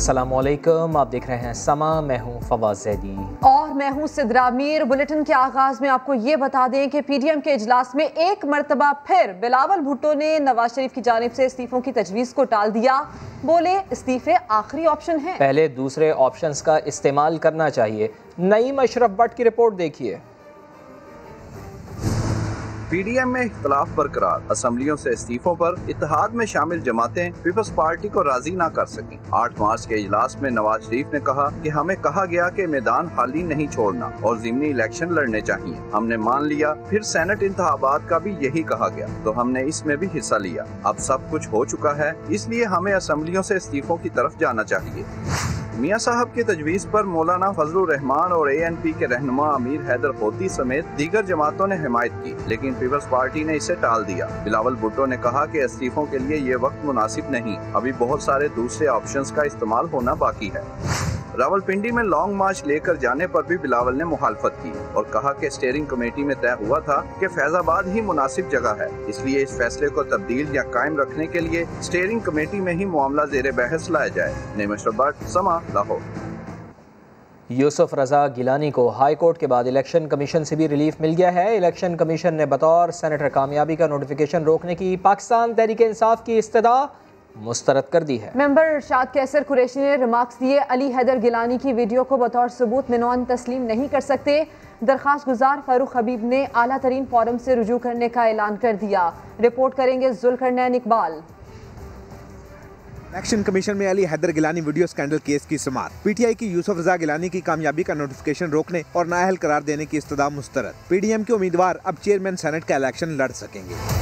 अस्सलामुअलैकुम, आप देख रहे हैं समा। मैं हूं फवाद ज़ैदी और मैं हूं सिद्रा मीर। बुलेटिन के आगाज में आपको ये बता दें कि पीडीएम के इजलास में एक मरतबा फिर बिलावल भुट्टो ने नवाज शरीफ की जानिब से इस्तीफों की तजवीज़ को टाल दिया। बोले इस्तीफे आखिरी ऑप्शन है, पहले दूसरे ऑप्शंस का इस्तेमाल करना चाहिए। नईम अशरफ भट्ट की रिपोर्ट देखिए। पीडीएम में इख्तलाफ बरकरार, असम्बलियों से इस्तीफों पर इत्तेहाद में शामिल जमातें पीपल्स पार्टी को राजी न कर सकी। 8 मार्च के इजलास में नवाज शरीफ ने कहा कि हमें कहा गया कि मैदान खाली नहीं छोड़ना और ज़िमनी इलेक्शन लड़ने चाहिए। हमने मान लिया। फिर सेनेट इंतखाबात का भी यही कहा गया तो हमने इसमें भी हिस्सा लिया। अब सब कुछ हो चुका है, इसलिए हमें असम्बलियों से इस्तीफों की तरफ जाना चाहिए। मियां साहब की तजवीज़ पर मौलाना फजलुर रहमान और ANP के रहनुमा अमीर हैदर होती समेत दीगर जमातों ने हिमायत की, लेकिन पीपल्स पार्टी ने इसे टाल दिया। बिलावल भुट्टो ने कहा कि इस्तीफों के लिए ये वक्त मुनासिब नहीं, अभी बहुत सारे दूसरे ऑप्शंस का इस्तेमाल होना बाकी है। रावलपिंडी में लॉन्ग मार्च लेकर जाने पर भी बिलावल ने मुखालफत की और कहा कि स्टीयरिंग कमेटी में तय हुआ था कि फैजाबाद ही मुनासिब जगह है, इसलिए इस फैसले को तब्दील या कायम रखने के लिए स्टीयरिंग कमेटी में ही मामला ज़ेरे बहस लाया जाए। नईम अशरफ भट्ट, समा, लाहौर। यूसुफ रजा गिलानी को हाई कोर्ट के बाद इलेक्शन कमीशन से भी रिलीफ मिल गया है। इलेक्शन कमीशन ने बतौर सेनेटर कामयाबी का नोटिफिकेशन रोकने की पाकिस्तान तहरीक इंसाफ की इस्तदा मुस्तरद कर दी है। मेंबर इरशाद कैसर कुरैशी ने रिमार्क्स दिए, अली हैदर गिलानी की वीडियो को बतौर सबूत मिनवान तस्लीम नहीं कर सकते। दरखास्त गुजार फारूक हबीब ने आला तरीन फोरम से रुजू करने का ऐलान कर दिया। रिपोर्ट करेंगे जुल्करनैन इकबाल। इलेक्शन कमीशन में Ali Haider Gilani video scandal case की समाअत। PTI की यूसुफ रजा गिलानी की कामयाबी का नोटिफिकेशन रोकने और नाअहल करार देने की इस्तदा मुस्तरद। PDM के उम्मीदवार अब चेयरमैन सेनेट का इलेक्शन लड़ सकेंगे।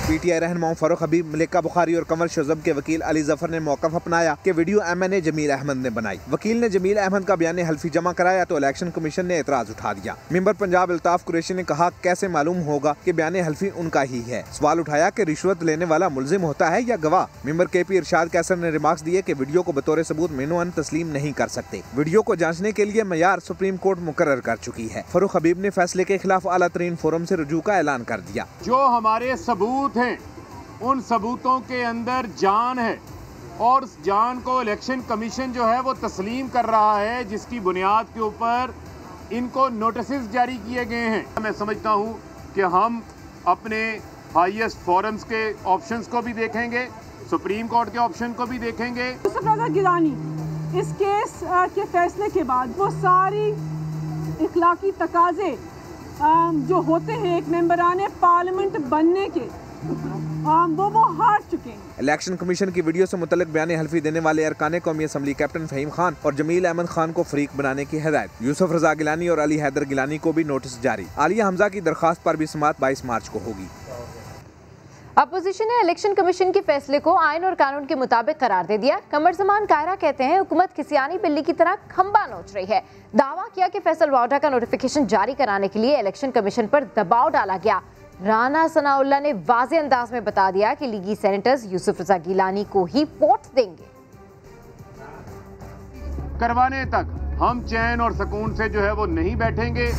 PTI रहनुमाओं फारूक हबीब, मलिका बुखारी और कमर शुजब के वकील अली जफर ने मौक़िफ़ अपनाया कि वीडियो MNA जमील अहमद ने बनाई। वकील ने जमील अहमद का बयान हल्फी जमा कराया तो इलेक्शन कमीशन ने एतराज उठा दिया। मेंबर पंजाब अल्ताफ कुरैशी ने कहा, कैसे मालूम होगा कि बयान हल्फी उनका ही है। सवाल उठाया कि रिश्वत लेने वाला मुल्जिम होता है या गवाह। मेंबर KP इरशाद कैसर ने रिमार्क्स दिए कि वीडियो को बतौर सबूत मिनवान तस्लीम नहीं कर सकते। वीडियो को जांचने के लिए मयार सुप्रीम कोर्ट मुकर्रर कर चुकी है। फारूक हबीब ने फैसले के खिलाफ आला तरीन फोरम से रुजू का ऐलान कर दिया। जो हमारे सबूत हैं उन सबूतों के अंदर जान है और उस जान को इलेक्शन कमीशन जो है वो तस्लीम कर रहा है, जिसकी बुनियाद के ऊपर इनको नोटिस जारी किए गए हैं। मैं समझता हूँ कि हम अपने हाईएस्ट फोरम्स के ऑप्शंस को भी देखेंगे, सुप्रीम कोर्ट के ऑप्शन को भी देखेंगे। यूसुफ रजा गिलानी इस केस के फैसले के बाद वो सारी इखलाकी तकाजे जो होते हैं एक मेंबरान पार्लियामेंट बनने के वो हार चुके हैं। इलेक्शन कमीशन की वीडियो से मुतल्लिक बयान हल्फी देने वाले अरकान कौमी असम्बली कैप्टन फहीम खान और जमील अहमद खान को फरीक बनाने की हिदायत। यूसुफ रजा गिलानी और अली हैदर गिलानी को भी नोटिस जारी। आलिया हमजा की दरखास्त पर भी समाअत 22 मार्च को होगी। अपोजिशन ने इलेक्शन कमीशन के फैसले को आइन और कानून के मुताबिक करार दे दिया। कमर जमान कायरा कहते हैं हुकूमत खिसियानी बिल्ली की तरह खंबा नोच रही है। दावा किया कि फैसल वाउडा का नोटिफिकेशन जारी कराने के लिए इलेक्शन कमीशन पर दबाव डाला गया। राना सनाउल्लाह ने वाज़े अंदाज में बता दिया कि लीगी सेनेटर्स यूसुफ रजा गिलानी को ही वोट देंगे। करवाने तक हम चैन और सुकून से जो है वो नहीं बैठेंगे।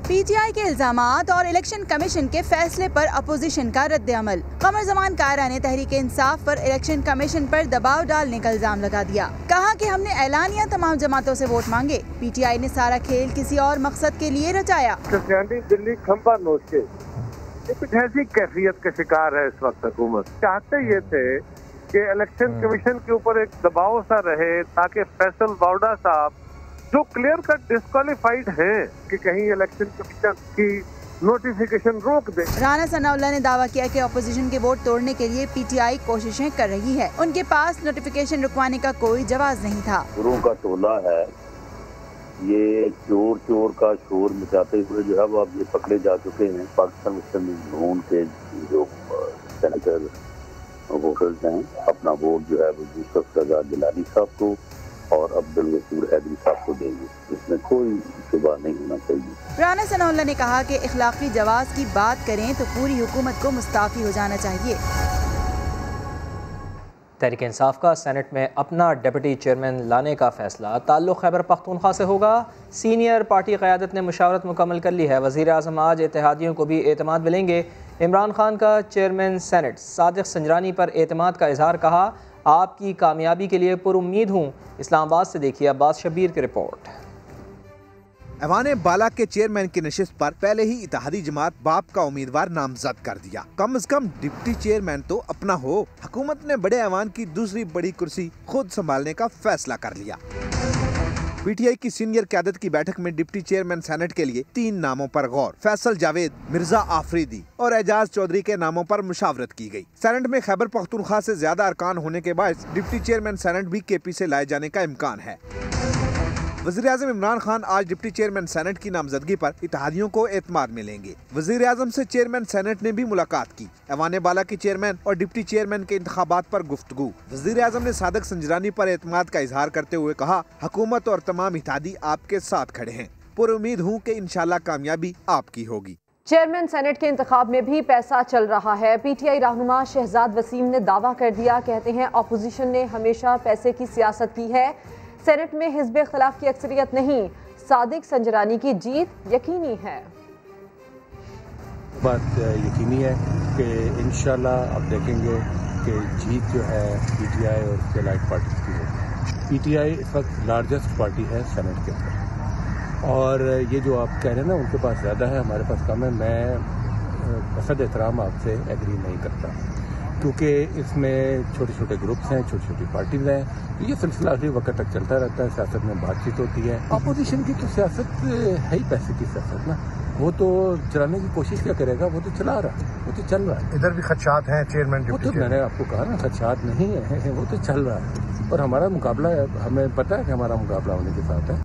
PTI के इल्जामात और इलेक्शन कमीशन के फैसले पर अपोजिशन का रद्द अमल। कमर जमान कायरा ने तहरीक इंसाफ पर इलेक्शन कमीशन पर दबाव डालने का इल्जाम लगा दिया। कहा कि हमने ऐलानिया तमाम जमातों से वोट मांगे। PTI ने सारा खेल किसी और मकसद के लिए रचाया। दिल्ली खंबा नोच के कुछ ऐसी कैफियत का शिकार है इस वक्त हुकूमत। चाहते ये थे कि इलेक्शन कमीशन के ऊपर एक दबाव सा रहे ताकि फैसल वाउडा साहब जो क्लियर कट डिस्क्वालीफाइड है कि कहीं इलेक्शन कमीशन की नोटिफिकेशन रोक दे। राना सनाउल्लाह ने दावा किया कि अपोजिशन के वोट तोड़ने के लिए PTI कोशिशें कर रही है। उनके पास नोटिफिकेशन रुकवाने का कोई जवाब नहीं था। चोरों का टोला है ये, चोर चोर का शोर मचाते हुए जो है वो अब ये पकड़े जा चुके हैं। पाकिस्तान मुस्लिम लीग के जो सेनेटर वोटर्स हैं अपना वोट जो है वो यूसुफ रजा गिलानी साहब को और अब्दुल गफूर हैदरी साहब को देंगे, इसमें कोई शुबा नहीं होना चाहिए। राना सनाउल्लाह ने कहा कि इखलाकी जवाज की बात करें तो पूरी हुकूमत को मुस्ताफी हो जाना चाहिए। तहरीक इंसाफ का सेनेट में अपना डिप्टी चेयरमैन लाने का फैसला ताल्लुक़ खैबर पख्तूनख्वा से होगा। सीनियर पार्टी क़यादत ने मुशावरत मुकम्मल कर ली है। वज़ीर आज़म आज इत्तेहादियों को भी एतमाद मिलेंगे इमरान खान का चेयरमैन सेनेट सादिक संजरानी पर एतमाद का इजहार, कहा आपकी कामयाबी के लिए पुरुम्मीद हूँ। इस्लामाबाद से देखिए अब्बास शब्बीर की रिपोर्ट। ऐवान बाला के चेयरमैन की नशिस्त पर पहले ही इत्तेहादी जमात बाप का उम्मीदवार नामजद कर दिया। कम से कम डिप्टी चेयरमैन तो अपना हो। हुकूमत ने बड़े ऐवान की दूसरी बड़ी कुर्सी खुद संभालने का फैसला कर लिया। पीटीआई की सीनियर क़यादत की बैठक में डिप्टी चेयरमैन सेनेट के लिए 3 नामों पर गौर। फैसल जावेद, मिर्जा आफरीदी और एजाज चौधरी के नामों पर मुशावरत की गई। सेनेट में खैबर पख्तूनख्वा से ज्यादा अरकान होने के बाद डिप्टी चेयरमैन सेनेट भी केपी से लाए जाने का इम्कान है। वज़ीर-ए-आज़म इमरान खान आज डिप्टी चेयरमैन सेनेट की नामजदगी पर इत्तेहादियों को एतमाद मिलेंगे। वज़ीर-ए-आज़म से चेयरमैन सेनेट ने भी मुलाकात की। ऐवान बाला के चेयरमैन और डिप्टी चेयरमैन के इंतखाबात पर गुफ्तगू। वज़ीर-ए-आज़म ने सादिक संजरानी पर एतमाद का इजहार करते हुए कहा, हुकूमत और तमाम इत्तेहादी आपके साथ खड़े हैं। पुरुम्मीद हूँ कि इंशाल्लाह कामयाबी आपकी होगी। चेयरमैन सेनेट के इंतखाब में भी पैसा चल रहा है। पीटीआई रहनुमा शहजाद वसीम ने दावा कर दिया, कहते हैं अपोजिशन ने हमेशा पैसे की सियासत की है। सेनेट में हिज़्ब खिलाफ की अक्सरियत नहीं, सादिक संजरानी की जीत यकीनी है। बात यकीनी है कि इंशाल्लाह आप देखेंगे कि जीत जो है पीटीआई और उसके लाइट पार्टी की होगी। पीटीआई इस वक्त लार्जेस्ट पार्टी है सेनेट के अंदर, और ये जो आप कह रहे हैं ना उनके पास ज़्यादा है, हमारे पास कम है। मैं बसद एहतराम आपसे एग्री नहीं करता, क्योंकि इसमें छोटे छोटे ग्रुप्स हैं, छोटी छोटी पार्टीज हैं। ये सिलसिला अगले वक्त तक चलता रहता है। सियासत में बातचीत होती है। अपोजिशन की तो सियासत है ही पैसे की सियासत ना, वो तो चलाने की कोशिश क्या करेगा, वो तो चला रहा है, वो तो चल रहा है। इधर भी खदशात हैं चेयरमैन, वो तो मैंने आपको कहा ना खदशात नहीं है, वो तो चल रहा है। और हमारा मुकाबला है, हमें पता है कि हमारा मुकाबला होने के साथ है।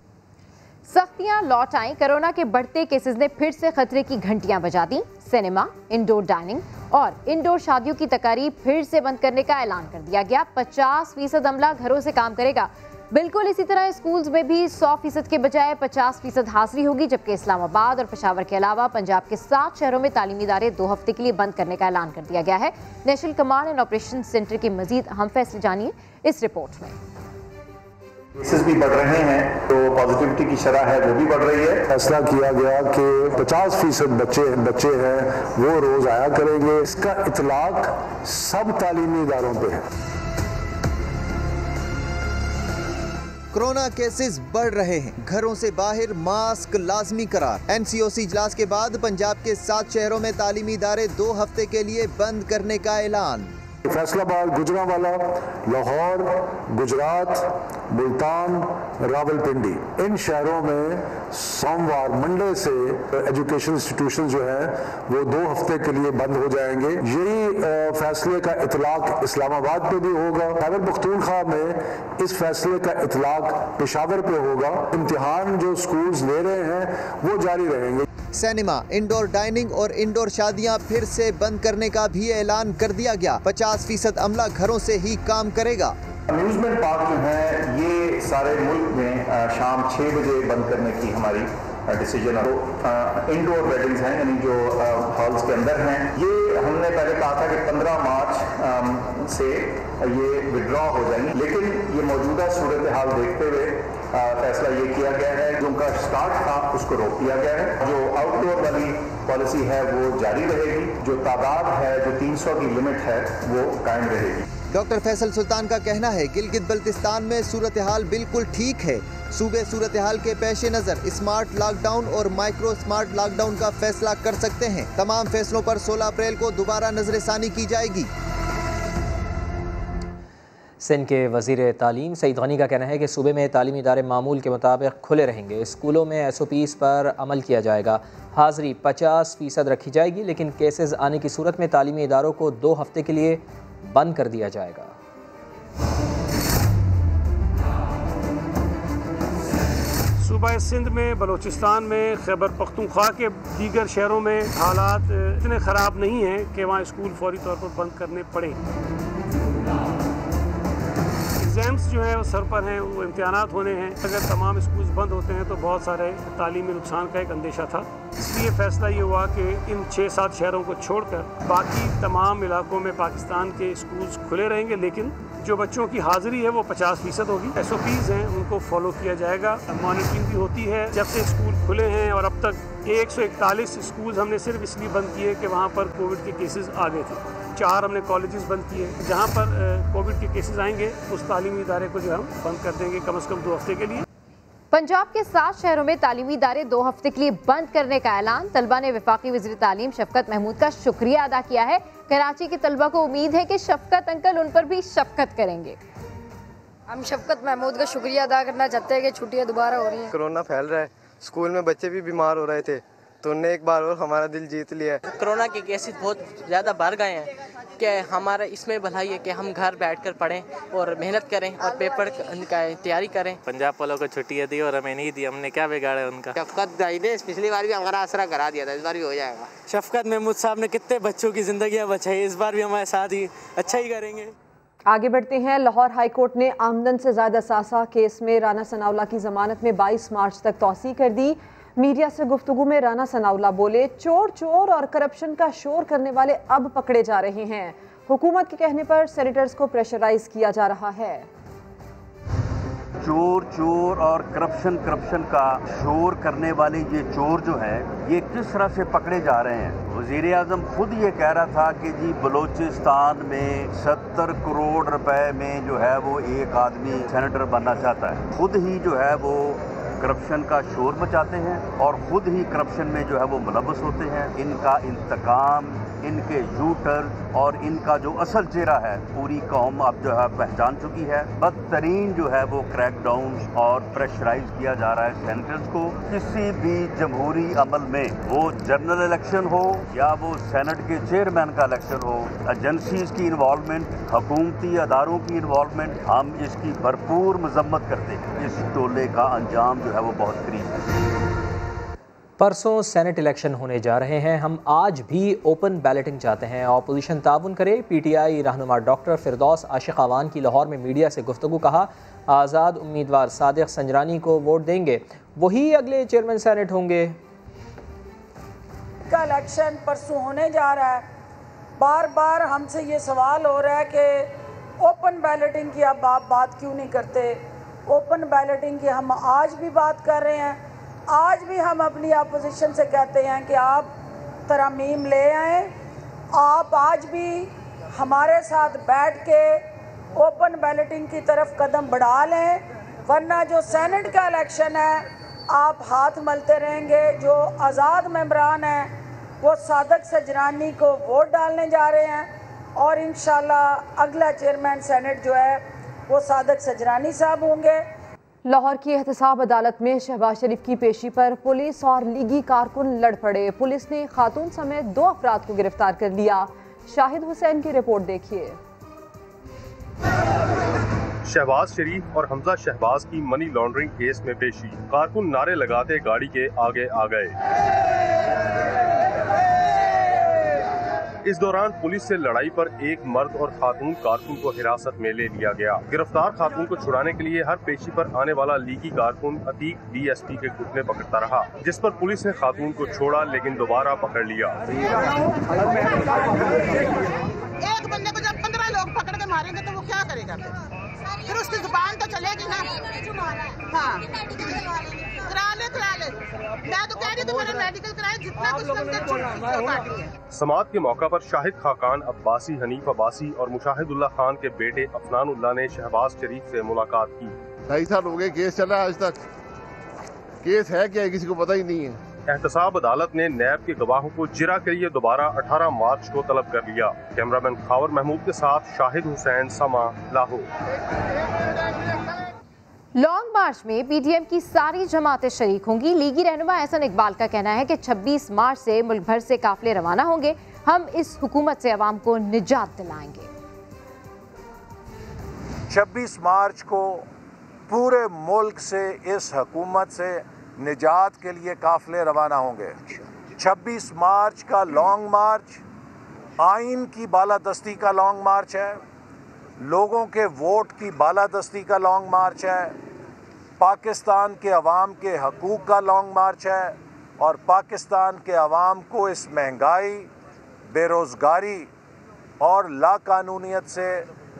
सख्तियां लौट आईं। कोरोना के बढ़ते केसेस ने फिर से खतरे की घंटियां बजा दी। सिनेमा, इंडोर डाइनिंग और इंडोर शादियों की तकारीब फिर से बंद करने का ऐलान कर दिया गया। 50% अमला घरों से काम करेगा। बिल्कुल इसी तरह स्कूल्स में भी 100% के बजाय 50% हाजिरी होगी, जबकि इस्लामाबाद और पेशावर के अलावा पंजाब के 7 शहरों में तालीमी इदारे 2 हफ्ते के लिए बंद करने का ऐलान कर दिया गया है। National command and operation centre के मजीद अहम फैसले जानिए इस रिपोर्ट में। केसेस भी बढ़ रहे हैं तो पॉजिटिविटी की शरह है वो भी बढ़ रही है। फैसला किया गया कि 50% बच्चे हैं वो रोज आया करेंगे। इसका इतलाक सब तालीमी इदारों पे है। कोरोना केसेस बढ़ रहे हैं, घरों से बाहर मास्क लाजमी करार। एनसीओसी इजलास के बाद पंजाब के 7 शहरों में तालीमी इदारे 2 हफ्ते के लिए बंद करने का ऐलान। फैसलाबाद, गुजरांवाला, लाहौर, गुजरात, मुल्तान, रावलपिंडी, इन शहरों में सोमवार मंडे से एजुकेशन इंस्टीट्यूशन जो है वो 2 हफ्ते के लिए बंद हो जाएंगे। यही फैसले का इतलाक इस्लामाबाद पे भी होगा। खैबर पख्तूनख्वा में इस फैसले का इतलाक पेशावर पे होगा। इम्तिहान जो स्कूल्स ले रहे हैं वो जारी रहेंगे। सिनेमा, इंडोर डाइनिंग और इंडोर शादियां फिर से बंद करने का भी ऐलान कर दिया गया। 50% अमला घरों से ही काम करेगा। अम्यूजमेंट पार्क जो है ये सारे मुल्क में शाम 6 बजे बंद करने की हमारी डिसीजन है। तो इंडोर वेडिंग्स हैं, यानी जो हॉल्स के अंदर हैं, ये हमने पहले कहा था कि 15 मार्च से ये विड्रॉ हो जाएंगी, लेकिन ये मौजूदा सूरत हाल देखते हुए फैसला ये किया गया है जो उनका स्टार्ट था उसको रोक दिया गया है। जो आउटडोर वाली पॉलिसी है वो जारी रहेगी। जो तादाद है, जो 300 की लिमिट है वो कायम रहेगी। डॉक्टर फैसल सुल्तान का कहना है गिलगित बल्तिस्तान में सूरत हाल बिल्कुल ठीक है। सूबे सूरत हाल के पेश नज़र स्मार्ट लॉकडाउन और माइक्रो स्मार्ट लॉकडाउन का फैसला कर सकते हैं। तमाम फैसलों पर 16 अप्रैल को दोबारा नजरसानी की जाएगी। सिंध के वज़ीर तालीम सईद गनी का कहना है कि सूबे में तालीमी इदारे मामूल के मुताबिक खुले रहेंगे। स्कूलों में SOPs पर अमल किया जाएगा। हाज़िरी 50% रखी जाएगी, लेकिन केसेस आने की सूरत में तालीमी इदारों को 2 हफ्ते के लिए बंद कर दिया जाएगा। सूबा सिंध में, बलूचिस्तान में, खैबर पख्तूनख्वा के दीगर शहरों में हालात इतने ख़राब नहीं हैं कि वहाँ स्कूल फौरी तौर पर बंद करने पड़े। एग्ज़ाम्स जो है वो सर पर हैं, वो इम्तिहानात होने हैं। अगर तमाम स्कूल्स बंद होते हैं तो बहुत सारे तालीमी नुकसान का एक अंदेशा था। इसलिए फैसला ये हुआ कि इन 6-7 शहरों को छोड़कर बाकी तमाम इलाकों में पाकिस्तान के स्कूल्स खुले रहेंगे, लेकिन जो बच्चों की हाजिरी है वो 50% होगी। SOPs हैं उनको फॉलो किया जाएगा। मॉनिटरिंग भी होती है। जब से स्कूल खुले हैं और अब तक 141 स्कूल हमने सिर्फ इसलिए बंद किए कि वहाँ पर कोविड के केसेस आ गए थे। 4 हमने कॉलेजेस बंद किए। जहाँ पर कोविड के केसेस आएंगे उस तालीमी इदारे को जो हम बंद कर देंगे कम से कम 2 हफ्ते के लिए। पंजाब के 7 शहरों में तालीमी इदारे 2 हफ्ते के लिए बंद करने का ऐलान। तलबा ने वफाकी वज़ीर तालीम शफकत महमूद का शुक्रिया अदा किया है। कराची के तलबा को उम्मीद है कि शफकत अंकल उन पर भी शफकत करेंगे। हम शफकत महमूद का शुक्रिया अदा करना चाहते हैं कि छुट्टियां दोबारा हो रही हैं। कोरोना फैल रहा है, स्कूल में बच्चे भी बीमार हो रहे थे, तो उनने एक बार और हमारा दिल जीत लिया है। कोरोना के केसेस बहुत ज़्यादा बढ़ गए हैं कि हमारा इसमें भलाई है कि हम घर बैठकर पढ़ें और मेहनत करें और पेपर का तैयारी करें। पंजाब वालों को छुट्टियाँ दी और हमें नहीं दी, हमने क्या बिगाड़ा उनका। शफकत भाई ने पिछली बार भी हमारा आसरा करा दिया था, इस बार भी हो जाएगा। शफकत महमूद साहब ने कितने बच्चों की जिंदगियाँ बचाई, इस बार भी हमारे साथ ही अच्छा ही करेंगे। आगे बढ़ते हैं। लाहौर हाई कोर्ट ने आमदन से ज़्यादा सासा केस में राना सनाउल्लाह की जमानत में 22 मार्च तक तौसी कर दी। मीडिया से गुफ्तगू में राना सनाउल्लाह बोले, चोर चोर और करप्शन का शोर करने वाले अब पकड़े जा रहे हैं। हुकूमत के कहने पर सेनेटर्स को प्रेशराइज किया जा रहा है। चोर चोर और करप्शन का शोर करने वाले ये चोर जो हैं ये किस तरह से पकड़े जा रहे हैं। वज़ीर आज़म खुद ये कह रहा था कि जी बलूचिस्तान में 70 करोड़ रुपए में जो है वो एक आदमी सेनेटर बनना चाहता है। खुद ही जो है वो करप्शन का शोर मचाते हैं और खुद ही करप्शन में जो है वो मुलव्वस होते हैं। इनका इंतकाम, इनके शूटर और इनका जो असल चेहरा है पूरी कौम अब जो है पहचान चुकी है। बदतरीन जो है वो क्रैकडाउन और प्रेशराइज किया जा रहा है सेनेटर्स को। किसी भी जमहूरी अमल में, वो जनरल इलेक्शन हो या वो सेनेट के चेयरमैन का इलेक्शन हो, एजेंसीज की इन्वॉल्वमेंट, हुकूमती अदारों की इन्वॉल्वमेंट, हम इसकी भरपूर मजम्मत करते हैं। इस टोले का अंजाम जो है वो बहुत करीब है। परसों सेनेट इलेक्शन होने जा रहे हैं। हम आज भी ओपन बैलेटिंग चाहते हैं। ऑपोजिशन ताउन करे। PTI रहनुमा डॉक्टर फिरदौस आशिक अवान की लाहौर में मीडिया से गुफ्तगू। कहा, आज़ाद उम्मीदवार सादिक संजरानी को वोट देंगे, वही अगले चेयरमैन सेनेट होंगे। का इलेक्शन परसों होने जा रहा है। बार बार हमसे ये सवाल हो रहा है कि ओपन बैलेटिंग की अब आप बात क्यों नहीं करते। ओपन बैलेटिंग की हम आज भी बात कर रहे हैं। आज भी हम अपनी अपोजिशन से कहते हैं कि आप तरमीम ले आएँ। आप आज भी हमारे साथ बैठ के ओपन बैलेटिंग की तरफ कदम बढ़ा लें, वरना जो सेनेट का इलेक्शन है आप हाथ मलते रहेंगे। जो आज़ाद मेंबरान हैं वो सादिक संजरानी को वोट डालने जा रहे हैं और इंशाल्लाह अगला चेयरमैन सेनेट जो है वो सादिक संजरानी साहब होंगे। लाहौर की एहतसाब अदालत में शहबाज शरीफ की पेशी पर पुलिस और लीगी कारकुन लड़ पड़े। पुलिस ने खातून समेत 2 अफराद को गिरफ्तार कर लिया। शाहिद हुसैन की रिपोर्ट देखिए। शहबाज शरीफ और हमजा शहबाज की मनी लॉन्ड्रिंग केस में पेशी। कारकुन नारे लगाते गाड़ी के आगे आ गए। इस दौरान पुलिस से लड़ाई पर एक मर्द और खातून कारकुन को हिरासत में ले लिया गया। गिरफ्तार खातून को छुड़ाने के लिए हर पेशी पर आने वाला लीगी कारकुन अतीक DSP के घुटने पकड़ता रहा, जिस पर पुलिस ने खातून को छोड़ा लेकिन दोबारा पकड़ लिया। एक बंदे को जब 15 लोग पकड़ के मारेंगे तो वो क्या करेगा? फिर उसकी जुबान तो चलेगी ना। हाँ, करा ले। मैं तो कह रही थी मेरा मेडिकल कराए, जितना कुछ समात के मौका पर शाहिद खाकान अब्बासी, हनीफ अब्बासी और मुशाहिदुल्लाह खान के बेटे अफनानुल्लाह ने शहबाज शरीफ से मुलाकात की। 2.5 साल हो गए केस चल रहा है, आज तक केस है क्या किसी को पता ही नहीं है। एहतसाब अदालत ने नैब के गवाहों को जिरा के लिए दोबारा 18 मार्च को तलब कर लिया। कैमरामैन खावर महमूद के साथ शाहिद हुसैन, समा, लाहौर। लॉन्ग मार्च में PTM की सारी जमातें शरीक होंगी। लीगी रहनुमा एहसन इकबाल का कहना है कि 26 मार्च से मुल्क भर से काफिले रवाना होंगे। हम इस हुकूमत से अवाम को निजात दिलाएंगे। 26 मार्च को पूरे मुल्क से इस हुकूमत से निजात के लिए काफिले रवाना होंगे। 26 मार्च का लॉन्ग मार्च आइन की बालादस्ती का लॉन्ग मार्च है, लोगों के वोट की बालादस्ती का लॉन्ग मार्च है, पाकिस्तान के अवाम के हकूक़ का लॉन्ग मार्च है, और पाकिस्तान के अवाम को इस महंगाई, बेरोज़गारी और लाकानूनियत से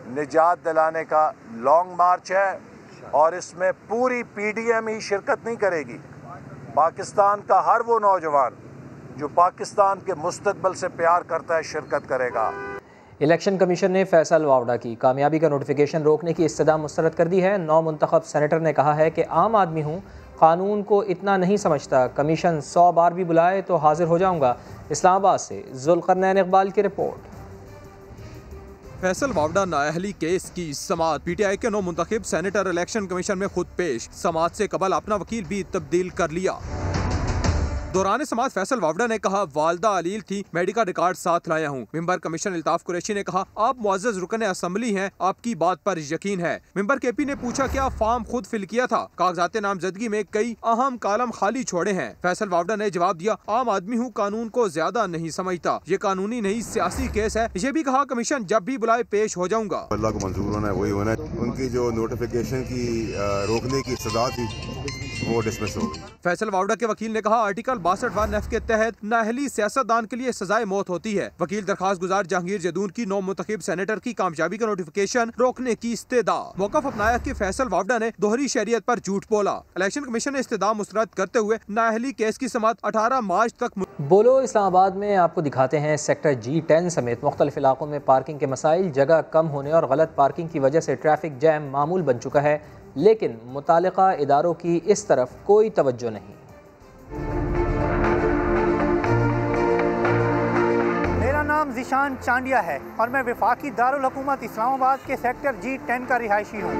निजात दिलाने का लॉन्ग मार्च है और इसमें पूरी PDM ही शिरकत नहीं करेगी। पाकिस्तान का हर वो नौजवान जो पाकिस्तान के मुस्तकबिल से प्यार करता है शिरकत करेगा। इलेक्शन कमीशन ने फैसल वावडा की कामयाबी का नोटिफिकेशन रोकने की इस्तदा मुस्तरद कर दी है। नौ मुंतखब सेनेटर ने कहा है कि आम आदमी हूँ, कानून को इतना नहीं समझता, कमीशन 100 बार भी बुलाए तो हाजिर हो जाऊँगा। इस्लामाबाद से जुल्करनैन इकबाल की रिपोर्ट। फैसल वावडा नाअहली केस की समाअत PTI के 9 मुंतखब सेनेटर इलेक्शन कमीशन में खुद पेश। समाअत से कबल अपना वकील भी तब्दील कर लिया। दौरान समाअत फैसल वावडा ने कहा, वालदा अलील थी, मेडिकल रिकॉर्ड साथ लाया हूँ। मेंबर कमीशन अल्ताफ कुरैशी ने कहा, आप मुअज़्ज़ज़ रुकन असम्बली हैं, आपकी बात पर यकीन है। मेंबर KP ने पूछा, क्या फॉर्म खुद फिल किया था? कागजात नामजदगी में कई अहम कालम खाली छोड़े हैं। फैसल वावडा ने जवाब दिया, आम आदमी हूँ, कानून को ज्यादा नहीं समझता, ये कानूनी नहीं सियासी केस है। ये भी कहा, कमीशन जब भी बुलाए पेश हो जाऊंगा। अल्लाह को मंजूर होना है वही होना है। उनकी जो नोटिफिकेशन की रोकने की सजा थी वो डिसमिस हो गई। फैसल वावडा के वकील ने कहा, आर्टिकल 62(1) के तहत नाअहली सियासतदान के लिए सजाए मौत होती है। वकील दरखास्त गुजार जहांगीर जदून की 9 मुंतखब सेनेटर की कामयाबी का नोटिफिकेशन रोकने की इस्तेदा मौक़िफ़ अपनाया कि फैसल वावडा ने दोहरी शरीयत पर झूठ बोला। इलेक्शन कमीशन ने इस्तेदा मुस्तरद करते हुए नाअहली केस की समाअत 18 मार्च तक। बोलो इस्लामाबाद में आपको दिखाते हैं सेक्टर G10 समेत मुख्तलिफ इलाकों में पार्किंग के मसाइल। जगह कम होने और गलत पार्किंग की वजह से ट्रैफिक जैम मामूल बन चुका है, लेकिन मुतालिका इदारों की इस तरफ कोई तवज्जो नहीं। मेरा नाम ज़िशान चांडिया है और मैं वफाकी दारुल हुकूमत इस्लामाबाद के सेक्टर G10 का रिहायशी हूँ।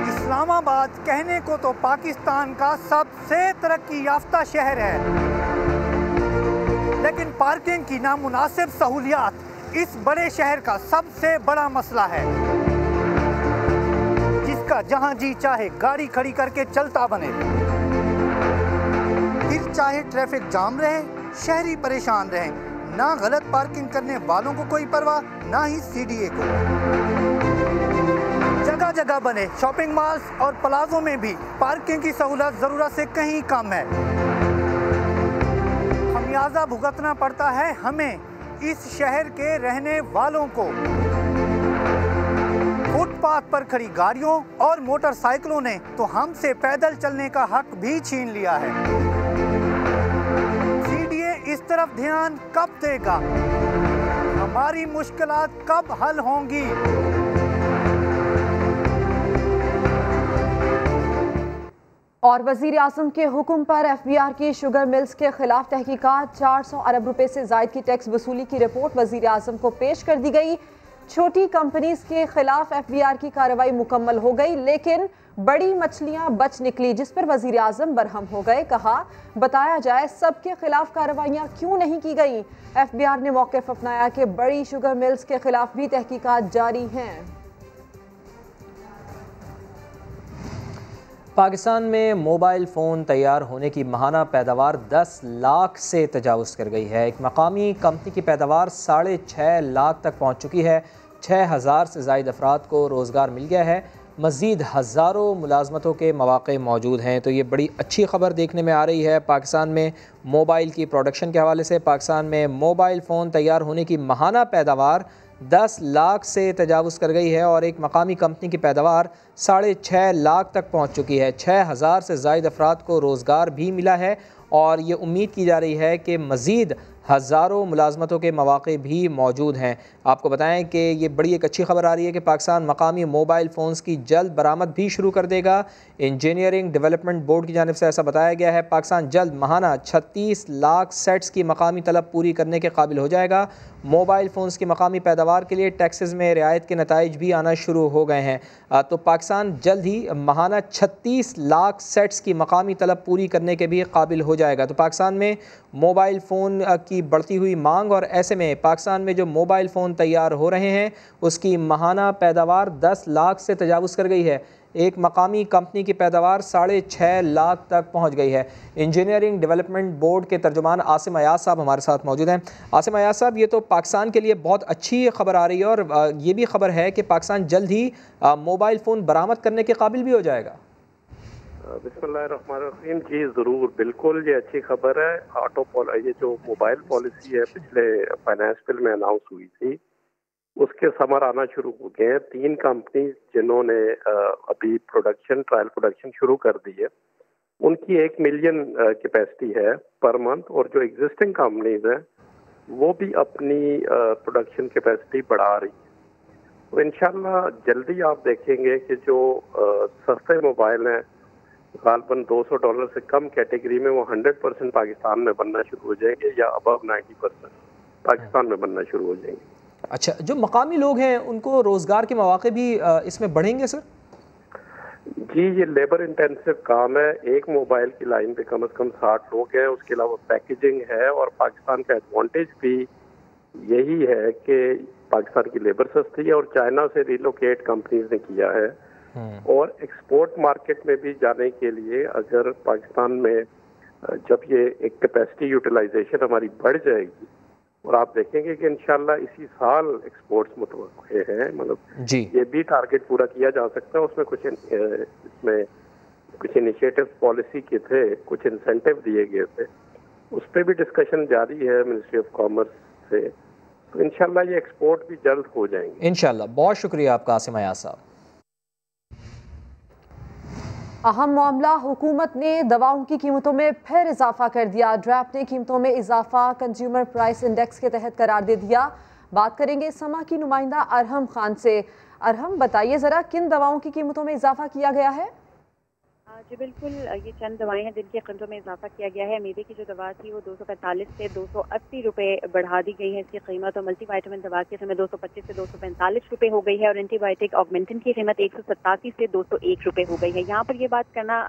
इस्लामाबाद कहने को तो पाकिस्तान का सबसे तरक्की याफ्ता शहर है, लेकिन पार्किंग की नामुनासिब सहूलियात इस बड़े शहर का सबसे बड़ा मसला है, जिसका जहां जी चाहे गाड़ी खड़ी करके चलता बने। फिर चाहे ट्रैफिक जाम रहे, शहरी परेशान रहे, ना गलत पार्किंग करने वालों को कोई परवाह, ना ही CDA को। जगह जगह बने शॉपिंग मॉल्स और प्लाजों में भी पार्किंग की सहूलत जरूरत से कहीं कम है। खमियाजा भुगतना पड़ता है हमें, इस शहर के रहने वालों को। फुटपाथ पर खड़ी गाड़ियों और मोटरसाइकिलों ने तो हमसे पैदल चलने का हक भी छीन लिया है। CDA इस तरफ ध्यान कब देगा? हमारी मुश्किलात कब हल होंगी? और वज़ीर आज़म के हुक्म पर FBR की शुगर मिल्स के खिलाफ तहकीकात। 400 अरब रुपए से जायद की टैक्स वसूली की रिपोर्ट वज़ीर आज़म को पेश कर दी गई। छोटी कंपनीज के खिलाफ FBR की कार्रवाई मुकम्मल हो गई, लेकिन बड़ी मछलियां बच निकली, जिस पर वज़ीर आज़म बरहम हो गए। कहा, बताया जाए सबके खिलाफ कार्रवाइयां क्यों नहीं की गई। FBR ने मौक़िफ़ अपनाया कि बड़ी शुगर मिल्स के खिलाफ भी तहकीकात जारी हैं। पाकिस्तान में मोबाइल फ़ोन तैयार होने की माहाना पैदावार 10 लाख से तजावुज़ कर गई है। एक मकामी कंपनी की पैदावार 6.5 लाख तक पहुँच चुकी है। 6000 से ज़ायद अफराद को रोज़गार मिल गया है। मज़ीद हज़ारों मुलाजमतों के मौक़े मौजूद हैं। तो ये बड़ी अच्छी खबर देखने में आ रही है। पाकिस्तान में मोबाइल की प्रोडक्शन के हवाले से पाकिस्तान में मोबाइल फ़ोन तैयार होने की माहाना पैदावार 10 लाख से तजावुज़ कर गई है और एक मकामी कंपनी की पैदावार 6.5 लाख तक पहुंच चुकी है। 6000 से ज़ायद अफराद को रोज़गार भी मिला है और ये उम्मीद की जा रही है कि मज़ीद हज़ारों मुलाजमतों के मौक़े भी मौजूद हैं। आपको बताएं कि ये बड़ी एक अच्छी खबर आ रही है कि पाकिस्तान मकामी मोबाइल फ़ोन्स की जल्द बरामद भी शुरू कर देगा। इंजीनियरिंग डेवलपमेंट बोर्ड की जानिब से ऐसा बताया गया है। पाकिस्तान जल्द माहाना 36 लाख सेट्स की मकामी तलब पूरी करने के काबिल हो जाएगा। मोबाइल फ़ोन्स की मकामी पैदावार के लिए टैक्सेस में रियायत के नताइज भी आना शुरू हो गए हैं। तो पाकिस्तान जल्द ही माहाना 36 लाख सेट्स की मकामी तलब पूरी करने के भी काबिल हो जाएगा। तो पाकिस्तान में मोबाइल फ़ोन की बढ़ती हुई मांग और ऐसे में पाकिस्तान में जो मोबाइल फ़ोन तैयार हो रहे हैं उसकी माहाना पैदावार 10 लाख से तजावुज़ कर गई है। एक मकामी कंपनी की पैदावार 6.5 लाख तक पहुंच गई है। इंजीनियरिंग डेवलपमेंट बोर्ड के तर्जुमान आसिम अयाज साहब हमारे साथ मौजूद हैं। आसिम अयाज साहब, ये तो पाकिस्तान के लिए बहुत अच्छी खबर आ रही है और ये भी खबर है कि पाकिस्तान जल्द ही मोबाइल फ़ोन बरामद करने के काबिल भी हो जाएगा। बिस्मिल्लाहिर्रहमानिर्रहीम। जी ज़रूर, बिल्कुल ये अच्छी खबर है। ये जो मोबाइल पॉलिसी है पिछले फाइनेंस बिल में अनाउंस हुई थी, उसके समर आना शुरू हो गए हैं। 3 कंपनी जिन्होंने अभी ट्रायल प्रोडक्शन शुरू कर दी है, उनकी 1 मिलियन कैपेसिटी है पर मंथ, और जो एग्जिस्टिंग कंपनीज हैं वो भी अपनी प्रोडक्शन कैपेसिटी बढ़ा रही है। तो इंशाल्लाह जल्दी आप देखेंगे कि जो सस्ते मोबाइल हैं गालबन $200 से कम कैटेगरी में, वो 100% पाकिस्तान में बनना शुरू हो जाएंगे या अबव 90% पाकिस्तान में बनना शुरू हो जाएंगे। अच्छा, जो मकामी लोग हैं उनको रोजगार के मौके भी इसमें बढ़ेंगे सर? जी, ये लेबर इंटेंसिव काम है। एक मोबाइल की लाइन पे कम से कम 60 लोग हैं। उसके अलावा पैकेजिंग है, और पाकिस्तान का एडवांटेज भी यही है कि पाकिस्तान की लेबर सस्ती है, और चाइना से रिलोकेट कंपनीज ने किया है। और एक्सपोर्ट मार्केट में भी जाने के लिए अगर पाकिस्तान में जब ये एक कैपेसिटी यूटिलाइजेशन हमारी बढ़ जाएगी, और आप देखेंगे कि इंशाल्लाह इसी साल एक्सपोर्ट्स मुतवक्के हैं, मतलब ये भी टारगेट पूरा किया जा सकता है। उसमें कुछ इनिशिएटिव पॉलिसी के थे, कुछ इंसेंटिव दिए गए थे, उस पर भी डिस्कशन जारी है मिनिस्ट्री ऑफ कॉमर्स से। तो इंशाल्लाह ये एक्सपोर्ट भी जल्द हो जाएंगे इंशाल्लाह। बहुत शुक्रिया आपका आसिम अयाज साहब। अहम मामला, हुकूमत ने दवाओं की कीमतों में फिर इजाफा कर दिया। ड्रैप ने कीमतों में इजाफा कंज्यूमर प्राइस इंडेक्स के तहत करार दे दिया। बात करेंगे समा की नुमाइंदा अरहम खान से। अरहम, बताइए ज़रा किन दवाओं की कीमतों में इजाफा किया गया है? जी बिल्कुल, ये चंद दवाएं हैं जिनकी कीमतों में इजाफा किया गया है। मेवे की जो दवा थी वो 245 से 280 रुपए बढ़ा दी गई है इसकी कीमत, और मल्टीवाइटामिन दवा के समय 225 से 245 रुपए हो गई है, और एंटीबायोटिक ऑगमेंटिन की कीमत 187 से 201 रुपए हो गई है। यहाँ पर ये बात करना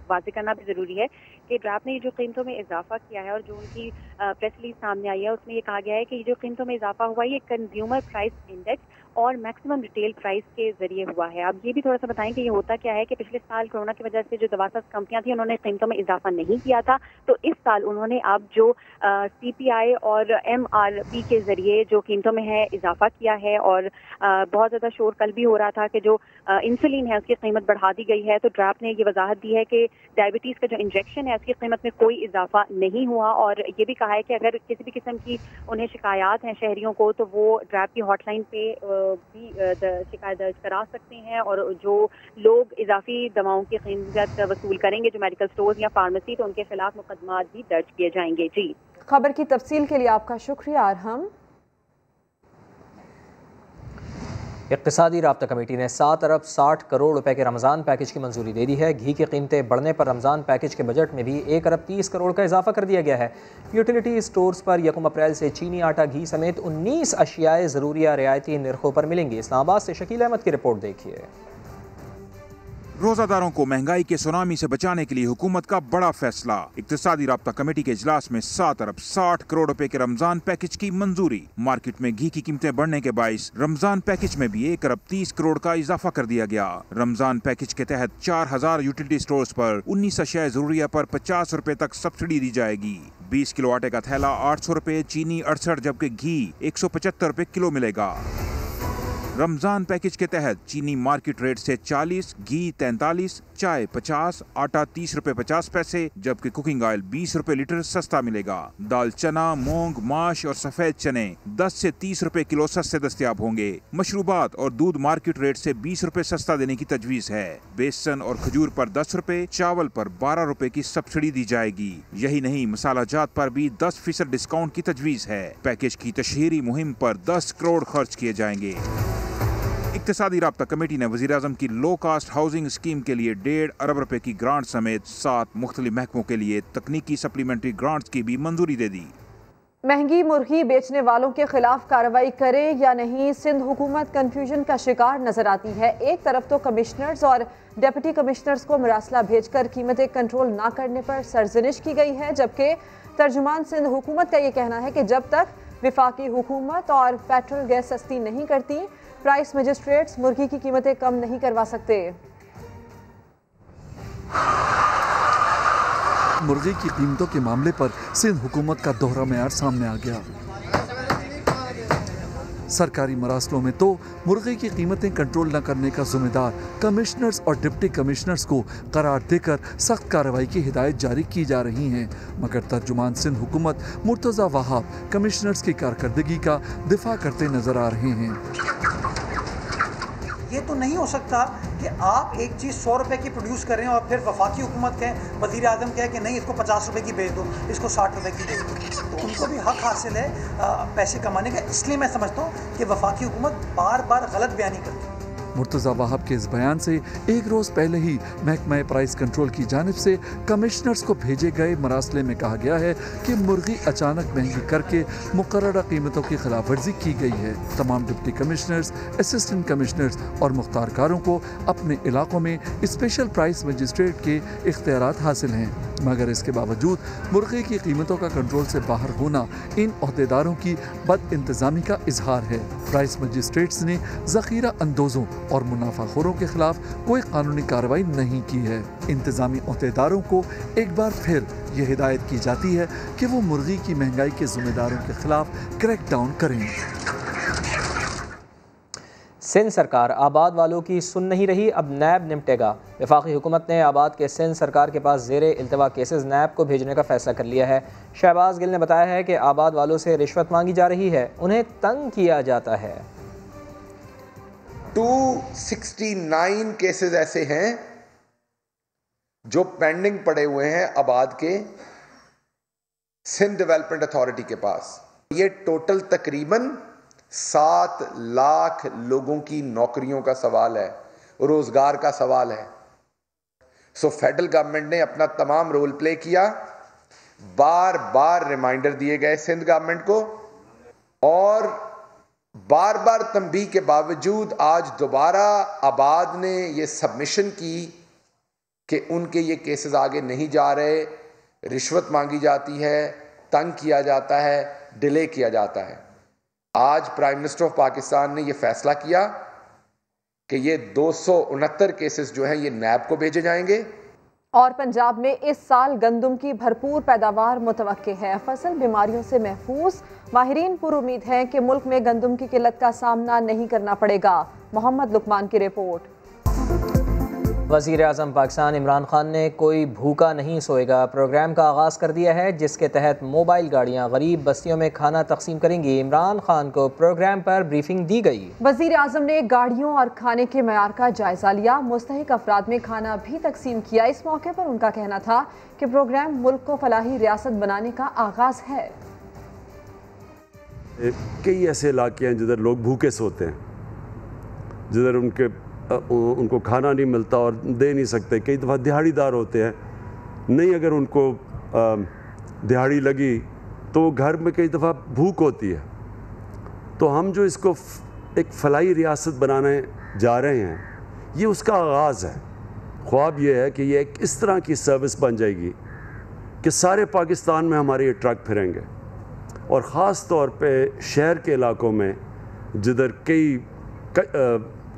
वाज़ेह करना भी ज़रूरी है कि ड्रैप ने जो कीमतों में इजाफा किया है, और जो उनकी प्रेस रिलीज सामने आई है, उसमें ये कहा गया है कि जो कीमतों में इजाफा हुआ है ये कंज्यूमर प्राइस इंडेक्स और मैक्सिमम रिटेल प्राइस के जरिए हुआ है। अब ये भी थोड़ा सा बताएं कि ये होता क्या है कि पिछले साल कोरोना की वजह से जो दवासाज कंपनियां थी उन्होंने कीमतों में इजाफा नहीं किया था, तो इस साल उन्होंने अब जो CPI और MRP के जरिए जो कीमतों में है इजाफा किया है। और बहुत ज़्यादा शोर कल भी हो रहा था कि जो इंसुलिन है उसकी कीमत बढ़ा दी गई है। तो ड्रैप ने ये वजाहत दी है कि डायबिटीज़ का जो इंजेक्शन है उसकी कीमत में कोई इजाफा नहीं हुआ, और ये भी कहा है कि अगर किसी भी किस्म की उन्हें शिकायत हैं शहरियों को, तो वो ड्रैप की हॉटलाइन पे भी शिकायत दर्ज करा सकते हैं। और जो लोग इजाफी दवाओं की कीमत वसूल करेंगे, जो मेडिकल स्टोर्स या फार्मेसी, तो उनके खिलाफ मुकदमा भी दर्ज किए जाएंगे। जी, खबर की तफसील के लिए आपका शुक्रिया अरहम। इक़्तिसादी राब्ता कमेटी ने 7 अरब 60 करोड़ रुपए के रमज़ान पैकेज की मंजूरी दे दी है। घी की कीमतें बढ़ने पर रमज़ान पैकेज के बजट में भी 1 अरब 30 करोड़ का इजाफा कर दिया गया है। यूटिलिटी स्टोर्स पर 1 अप्रैल से चीनी, आटा, घी समेत 19 अशियाए ज़रूरिया रियायती निर्खों पर मिलेंगी। इस्लामाबाद से शकील अहमद की रिपोर्ट देखिए। रोजादारों को महंगाई के सुनामी से बचाने के लिए हुकूमत का बड़ा फैसला। इक्तिसादी राब्ता कमेटी के इजलास में 7 अरब 60 करोड़ रुपए के रमजान पैकेज की मंजूरी। मार्केट में घी की कीमतें बढ़ने के बाइस रमजान पैकेज में भी 1 अरब 30 करोड़ का इजाफा कर दिया गया। रमजान पैकेज के तहत 4000 यूटिलिटी स्टोर्स पर 19 अशियाए जरूरिया पर 50 रुपए तक सब्सिडी दी जाएगी। 20 किलो आटे का थैला 800 रुपए, चीनी 68, जबकि घी 175 रुपए किलो मिलेगा। रमजान पैकेज के तहत चीनी मार्केट रेट से 40, घी 43, चाय 50, आटा 30 रुपए 50 पैसे, जबकि कुकिंग ऑयल 20 रुपए लीटर सस्ता मिलेगा। दाल, चना, मूंग, माश और सफेद चने 10 से 30 रुपए किलो सस्ते दस्तयाब होंगे। मशरूबात और दूध मार्केट रेट से 20 रुपए सस्ता देने की तजवीज है। बेसन और खजूर पर 10 रुपए, चावल पर 12 रुपए की सब्सिडी दी जाएगी। यही नहीं, मसाला जात पर भी 10% डिस्काउंट की तजवीज है। पैकेज की तशहीरी मुहिम पर 10 करोड़ खर्च किए जाएंगे। इक्तिसादी राब्ता कमेटी ने वज़ीर-ए-आज़म की लो कास्ट हाउसिंग स्कीम के लिए 1.5 अरब रुपए की ग्रांट समेत 7 मुख्तलिफ महकमों के लिए तकनीकी सप्लीमेंट्री ग्रांट्स की भी मंजूरी दे दी। महंगी मुर्गी बेचने वालों के खिलाफ कार्रवाई करे या नहीं, सिंध हुकूमत कंफ्यूजन का शिकार नजर आती है। एक तरफ तो कमिश्नर्स और डिप्टी कमिश्नर्स को मरासला भेजकर कीमतें कंट्रोल ना करने पर सरजनिश की गई है, जबकि तर्जुमान सिंध हुकूमत का ये कहना है कि जब तक विफाकी हुकूमत और पेट्रोल गैस सस्ती नहीं करती, प्राइस मजिस्ट्रेट्स मुर्गी की कीमतें कम नहीं करवा सकते। मुर्गी की कीमतों के मामले पर सिंध हुकूमत का दोहरा मेयार सामने आ गया। सरकारी मरासलों में तो मुर्गे की कीमतें कंट्रोल न करने का जिम्मेदार कमिश्नर्स और डिप्टी कमिश्नर्स को करार देकर सख्त कार्रवाई की हिदायत जारी की जा रही हैं, मगर तर्जुमान सिंध हुकूमत मुर्तज़ा वहाब कमिश्नर्स की कारकर्दगी का दिफा करते नजर आ रहे हैं। ये तो नहीं हो सकता कि आप एक चीज़ 100 रुपए की प्रोड्यूस कर रहे हैं और फिर वफाकी हुकूमत कहें, वज़ीर आज़म कहे कि नहीं इसको 50 रुपए की बेच दो, इसको 60 रुपए की बेच दो। तो उनको भी हक हासिल है पैसे कमाने का। इसलिए मैं समझता हूँ कि वफाकी हुकूमत बार बार गलत बयानी करती है। मुर्तज़ा वहाब के इस बयान से एक रोज़ पहले ही महकमा प्राइस कंट्रोल की जानिब से कमिश्नर्स को भेजे गए मरासले में कहा गया है कि मुर्गी अचानक महंगी करके मुकर्ररा कीमतों की खिलाफ वर्जी की गई है। तमाम डिप्टी कमिश्नर्स, असिस्टेंट कमिश्नर्स और मुख्तारकारों को अपने इलाकों में स्पेशल प्राइस मजिस्ट्रेट के इख्तियारात हासिल हैं, मगर इसके बावजूद मुर्गे की कीमतों का कंट्रोल से बाहर होना इन अहदेदारों की बद इंतज़ामी का इजहार है। प्राइस मजिस्ट्रेट्स ने ज़ख़ीरा अंदोज़ों और मुनाफाखोरों के खिलाफ कोई कानूनी कार्रवाई नहीं की है। इंतज़ामी अहदेदारों को एक बार फिर ये हिदायत की जाती है कि वो मुर्गी की महंगाई के जिम्मेदारों के खिलाफ क्रैकडाउन करें। सिंध सरकार आबाद वालों की सुन नहीं रही, अब नैब निपटेगा। वफाकी हुकूमत ने आबाद के सिंध सरकार के पास ज़ेरे इल्तवा केसेस नैब को भेजने का फैसला कर लिया है। शहबाज गिल ने बताया है कि आबाद वालों से रिश्वत मांगी जा रही है, उन्हें तंग किया जाता है। 269 केसेस ऐसे हैं जो पेंडिंग पड़े हुए हैं आबाद के सिंध डेवलपमेंट अथॉरिटी के पास। ये टोटल तकरीबन 7 लाख लोगों की नौकरियों का सवाल है, रोजगार का सवाल है। सो फेडरल गवर्नमेंट ने अपना तमाम रोल प्ले किया, बार बार रिमाइंडर दिए गए सिंध गवर्नमेंट को, और बार बार तंबीह के बावजूद आज दोबारा आबाद ने ये सबमिशन की कि उनके ये केसेस आगे नहीं जा रहे, रिश्वत मांगी जाती है, तंग किया जाता है, डिले किया जाता है। आज प्राइम मिनिस्टर ऑफ पाकिस्तान ने यह फैसला किया कि ये 269 केसेस जो हैं ये नैब को भेजे जाएंगे। और पंजाब में इस साल गंदम की भरपूर पैदावार मुतवक्के है। फसल बीमारियों से महफूज, माहिरीन पुरुमीद हैं कि मुल्क में गंदम की किल्लत का सामना नहीं करना पड़ेगा। मोहम्मद लुकमान की रिपोर्ट। वज़ीर आज़म पाकिस्तान इमरान खान ने कोई भूखा नहीं सोएगा प्रोग्राम का आगाज़ कर दिया है, जिसके तहत मोबाइल गाड़ियाँ गरीब बस्तियों में खाना तकसीम करेंगी। इमरान खान को प्रोग्राम पर ब्रीफिंग दी गई। वज़ीर आज़म ने गाड़ियों और खाने के मयार का जायजा लिया, मुस्तहिक अफराद में खाना भी तकसीम किया। इस मौके पर उनका कहना था कि प्रोग्राम मुल्क को फलाही रियासत बनाने का आगाज़ है। कई ऐसे इलाके हैं जिधर लोग भूखे सोते हैं, जिधर उनको खाना नहीं मिलता और दे नहीं सकते। कई दफ़ा दिहाड़ीदार होते हैं, नहीं अगर उनको दिहाड़ी लगी तो घर में कई दफ़ा भूख होती है। तो हम जो इसको एक फलाही रियासत बनाने जा रहे हैं, ये उसका आगाज़ है। ख्वाब ये है कि ये एक इस तरह की सर्विस बन जाएगी कि सारे पाकिस्तान में हमारे ये ट्रक फिरेंगे, और ख़ास तौर पे शहर के इलाकों में जिधर कई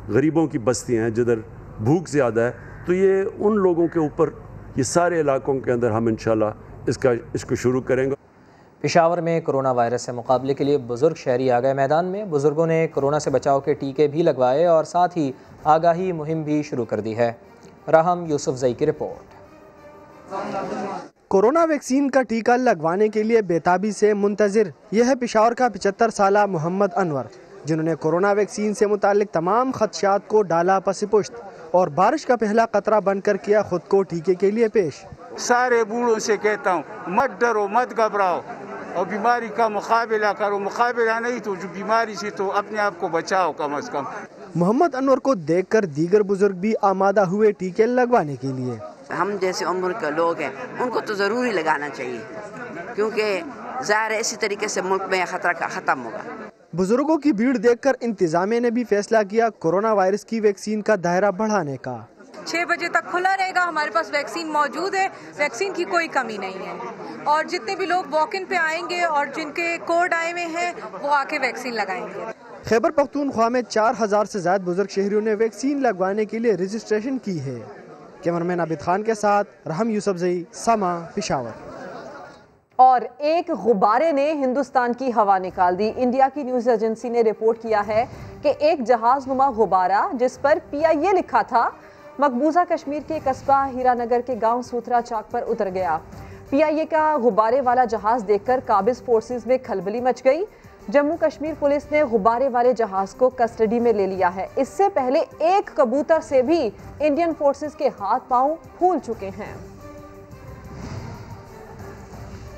गरीबों की बस्तियाँ हैं, जिधर भूख ज़्यादा है, तो ये उन लोगों के ऊपर, ये सारे इलाकों के अंदर हम इंशाल्लाह इसको शुरू करेंगे। पेशावर में कोरोना वायरस से मुकाबले के लिए बुजुर्ग शहरी आ गए मैदान में। बुजुर्गों ने कोरोना से बचाव के टीके भी लगवाए और साथ ही आगाही मुहिम भी शुरू कर दी है। राहम यूसुफ जई की रिपोर्ट। कोरोना वैक्सीन का टीका लगवाने के लिए बेताबी से मुंतजिर यह है पेशावर का 75 साला मोहम्मद अनवर, जिन्होंने कोरोना वैक्सीन से मुतालिक तमाम खदशात को डाला पसिपुश्त और बारिश का पहला कतरा बनकर किया खुद को टीके के लिए पेश। सारे बूढ़ों से कहता हूँ, मत डरो, मत घबराओ और बीमारी का मुकाबला करो। मुकाबला नहीं तो जो बीमारी से तो अपने आप को बचाओ कम अज कम। मोहम्मद अनवर को देखकर दीगर बुजुर्ग भी आमादा हुए टीके लगवाने के लिए। हम जैसे उम्र के लोग हैं उनको तो ज़रूरी लगाना चाहिए, क्योंकि ज़ाहिर है इसी तरीके से मुल्क में खतरा का ख़त्म होगा। बुजुर्गों की भीड़ देखकर इंतजामिया ने भी फैसला किया कोरोना वायरस की वैक्सीन का दायरा बढ़ाने का। 6 बजे तक खुला रहेगा, हमारे पास वैक्सीन मौजूद है, वैक्सीन की कोई कमी नहीं है। और जितने भी लोग वॉक इन पे आएंगे और जिनके कोड आए हुए हैं वो आके वैक्सीन लगाएंगे। खैबर पख्तूनख्वा में 4000 से ज्यादा बुजुर्ग शहरियों ने वैक्सीन लगवाने के लिए रजिस्ट्रेशन की है। कैमरामैन आबिद खान के साथ रहम यूसुफ जई, समा, पेशावर। और एक गुब्बारे ने हिंदुस्तान की हवा निकाल दी। इंडिया की न्यूज़ एजेंसी ने रिपोर्ट किया है कि एक जहाज़नुमा गुब्बारा जिस पर PIA लिखा था मकबूजा कश्मीर के कस्बा हीरानगर के गांव सूथरा चाक पर उतर गया। PIA का गुब्बारे वाला जहाज़ देखकर काबिज फोर्सेस में खलबली मच गई। जम्मू कश्मीर पुलिस ने गुब्बारे वाले जहाज़ को कस्टडी में ले लिया है। इससे पहले एक कबूतर से भी इंडियन फोर्सेस के हाथ पांव फूल चुके हैं।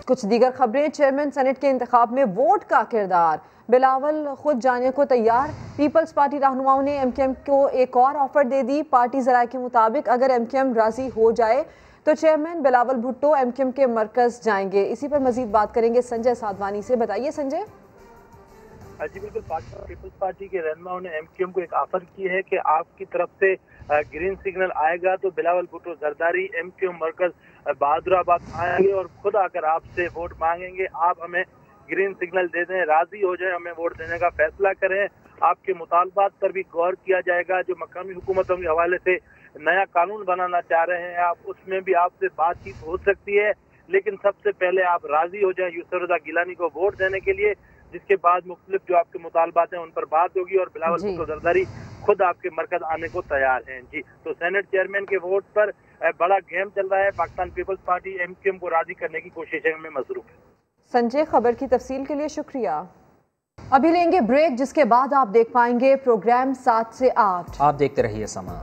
कुछ दीगर खबरें। चेयरमैन सेनेट के इंतखाब में वोट का किरदार, बिलावल खुद जाने को तैयार। पीपल्स पार्टी रहनुमाओं ने MKM को एक और ऑफर दे दी। पार्टी जराये के मुताबिक अगर MKM राजी हो जाए तो चेयरमैन बिलावल भुट्टो MKM के मरकज जाएंगे। इसी पर मजीद बात करेंगे संजय साधवानी से। बताइए संजय। जी बिल्कुल, पीपल्स पार्टी के रहनुमाओं ने MKM को एक ऑफर की है कि आपकी तरफ से ग्रीन सिग्नल आएगा तो बिलावल भुट्टो जरदारी MKM मरकज बहादुराबाद आएंगे और खुद आकर आपसे वोट मांगेंगे। आप हमें ग्रीन सिग्नल दे दें, राजी हो जाए, हमें वोट देने का फैसला करें। आपके मुतालबात पर भी गौर किया जाएगा। जो मकामी हुकूमतों के हवाले से नया कानून बनाना चाह रहे हैं आप, उसमें भी आपसे बातचीत हो सकती है, लेकिन सबसे पहले आप राजी हो जाएं यूसुफ रजा गिलानी को वोट देने के लिए, जिसके बाद मुख्तलिफ जो आपके मुतालबात हैं उन पर बात होगी और बिलावल भुट्टो जरदारी खुद आपके मरकज आने को तैयार हैं। जी, तो सेनेट चेयरमैन के वोट पर बड़ा गेम चल रहा है। पाकिस्तान पीपल्स पार्टी MKM को राजी करने की कोशिशों में मसरूफ है। संजय, खबर की तफसील के लिए शुक्रिया। अभी लेंगे ब्रेक, जिसके बाद आप देख पाएंगे प्रोग्राम 7 से 8। आप देखते रहिए समा।